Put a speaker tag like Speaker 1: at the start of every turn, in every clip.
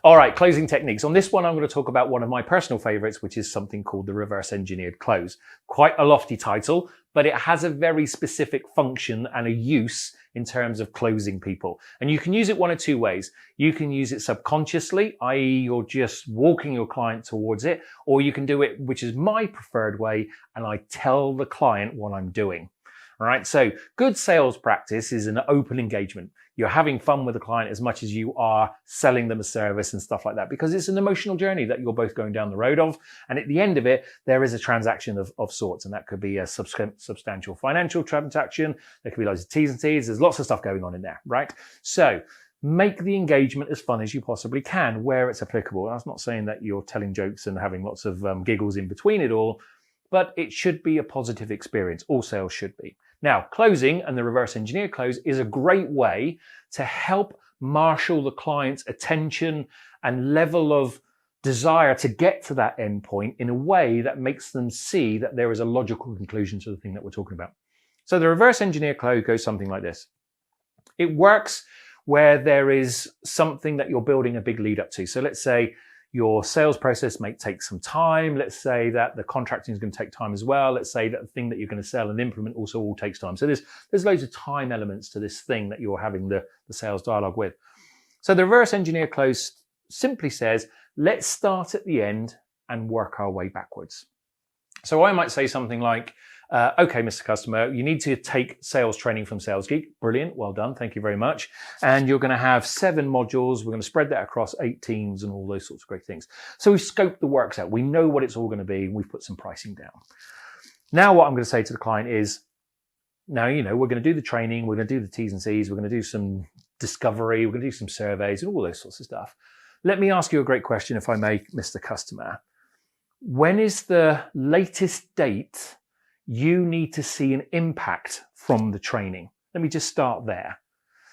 Speaker 1: All right, closing techniques. On this one, I'm going to talk about one of my personal favorites, which is something called the reverse engineered close. Quite a lofty title, but it has a very specific function and a use in terms of closing people. And you can use it one of two ways. You can use it subconsciously, i.e. you're just walking your client towards it, or you can do it, which is my preferred way, and I tell the client what I'm doing. All right, so good sales practice is an open engagement. You're having fun with the client as much as you are selling them a service and stuff like that, because it's an emotional journey that you're both going down the road of. And at the end of it, there is a transaction of sorts, and that could be a substantial financial transaction. There could be loads of T's and C's. There's lots of stuff going on in there, right? So make the engagement as fun as you possibly can where it's applicable. That's not saying that you're telling jokes and having lots of giggles in between it all, but it should be a positive experience. All sales should be. Now, closing and the reverse engineer close is a great way to help marshal the client's attention and level of desire to get to that endpoint in a way that makes them see that there is a logical conclusion to the thing that we're talking about. So the reverse engineer close goes something like this. It works where there is something that you're building a big lead up to. So let's say your sales process may take some time. Let's say that the contracting is going to take time as well. Let's say that the thing that you're going to sell and implement also all takes time. So there's loads of time elements to this thing that you're having the sales dialogue with. So the reverse engineer close simply says, let's start at the end and work our way backwards. So I might say something like, okay, Mr. Customer, you need to take sales training from Sales Geek. Brilliant. Well done. Thank you very much. And you're going to have 7 modules. We're going to spread that across 8 teams and all those sorts of great things. So we've scoped the works out. We know what it's all going to be. And we've put some pricing down. Now, what I'm going to say to the client is, now, we're going to do the training. We're going to do the T's and C's. We're going to do some discovery. We're going to do some surveys and all those sorts of stuff. Let me ask you a great question, if I may, Mr. Customer. When is the latest date you need to see an impact from the training? Let me just start there.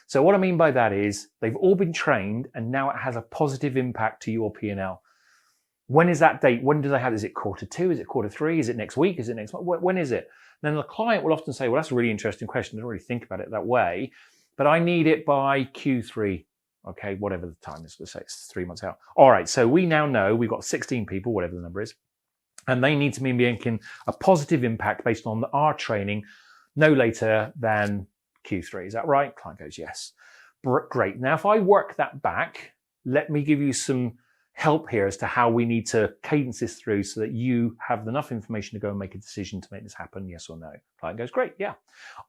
Speaker 1: So what I mean by that is they've all been trained and now it has a positive impact to your P&L. When is that date? When do they have? Is it Q2? Is it Q3? Is it next week? Is it next month? When is it? And then the client will often say, well, that's a really interesting question. I don't really think about it that way, but I need it by Q3. Okay, whatever the time is, let's say it's 3 months out. All right, so we now know we've got 16 people, whatever the number is, and they need to be making a positive impact based on our training no later than Q3. Is that right? Client goes, yes. Great. Now, if I work that back, let me give you some help here as to how we need to cadence this through so that you have enough information to go and make a decision to make this happen, yes or no. Client goes, great, yeah.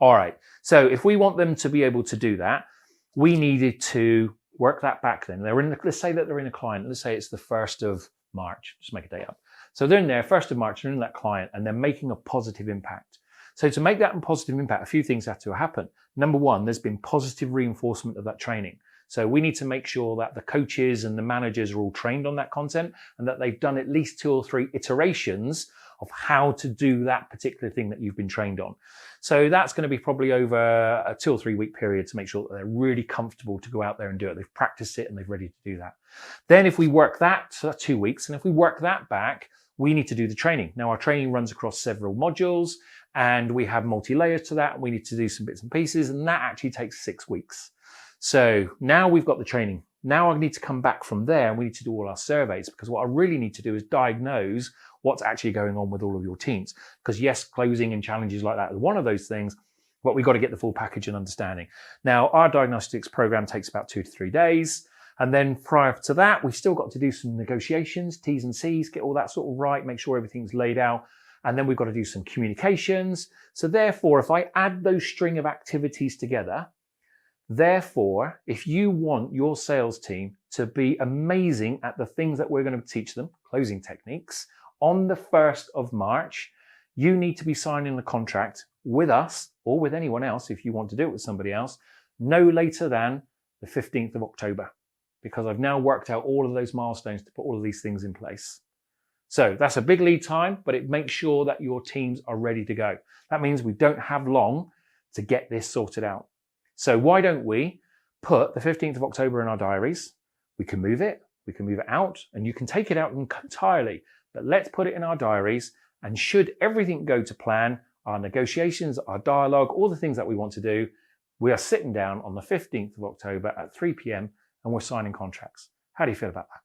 Speaker 1: All right. So if we want them to be able to do that, we needed to work that back then. Let's say that they're in a client. Let's say it's the 1st of March. Just make a date up. So they're in there, 1st of March, they're in that client and they're making a positive impact. So to make that a positive impact, a few things have to happen. Number one, there's been positive reinforcement of that training. So we need to make sure that the coaches and the managers are all trained on that content and that they've done at least 2 or 3 iterations of how to do that particular thing that you've been trained on. So that's going to be probably over a 2 or 3 week period to make sure that they're really comfortable to go out there and do it. They've practiced it and they're ready to do that. Then if we work that, so that's 2 weeks, and if we work that back, we need to do the training. Now our training runs across several modules and we have multi-layers to that. We need to do some bits and pieces, and that actually takes 6 weeks. So now we've got the training. Now I need to come back from there and we need to do all our surveys, because what I really need to do is diagnose what's actually going on with all of your teams. Because yes, closing and challenges like that is one of those things, but we've got to get the full package and understanding. Now our diagnostics program takes about 2 to 3 days. And then prior to that, we've still got to do some negotiations, T's and C's, get all that sort of right, make sure everything's laid out. And then we've got to do some communications. So therefore, if I add those string of activities together, therefore, if you want your sales team to be amazing at the things that we're going to teach them, closing techniques, on the 1st of March, you need to be signing the contract with us or with anyone else, if you want to do it with somebody else, no later than the 15th of October, because I've now worked out all of those milestones to put all of these things in place. So that's a big lead time, but it makes sure that your teams are ready to go. That means we don't have long to get this sorted out. So why don't we put the 15th of October in our diaries? We can move it out, and you can take it out entirely, but let's put it in our diaries. And should everything go to plan, our negotiations, our dialogue, all the things that we want to do, we are sitting down on the 15th of October at 3 p.m. and we're signing contracts. How do you feel about that?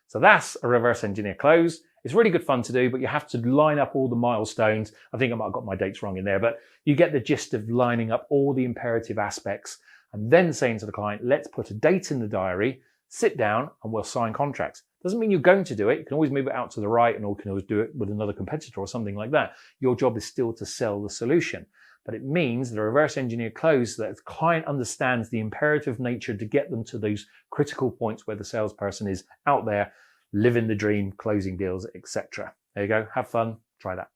Speaker 1: So that's a reverse engineer close. It's really good fun to do, but you have to line up all the milestones. I think I might have got my dates wrong in there, but you get the gist of lining up all the imperative aspects and then saying to the client, let's put a date in the diary, sit down and we'll sign contracts. Doesn't mean you're going to do it. You can always move it out to the right and you can always do it with another competitor or something like that. Your job is still to sell the solution. But it means the reverse engineer close that the client understands the imperative nature to get them to those critical points where the salesperson is out there, living the dream, closing deals, etc. There you go. Have fun. Try that.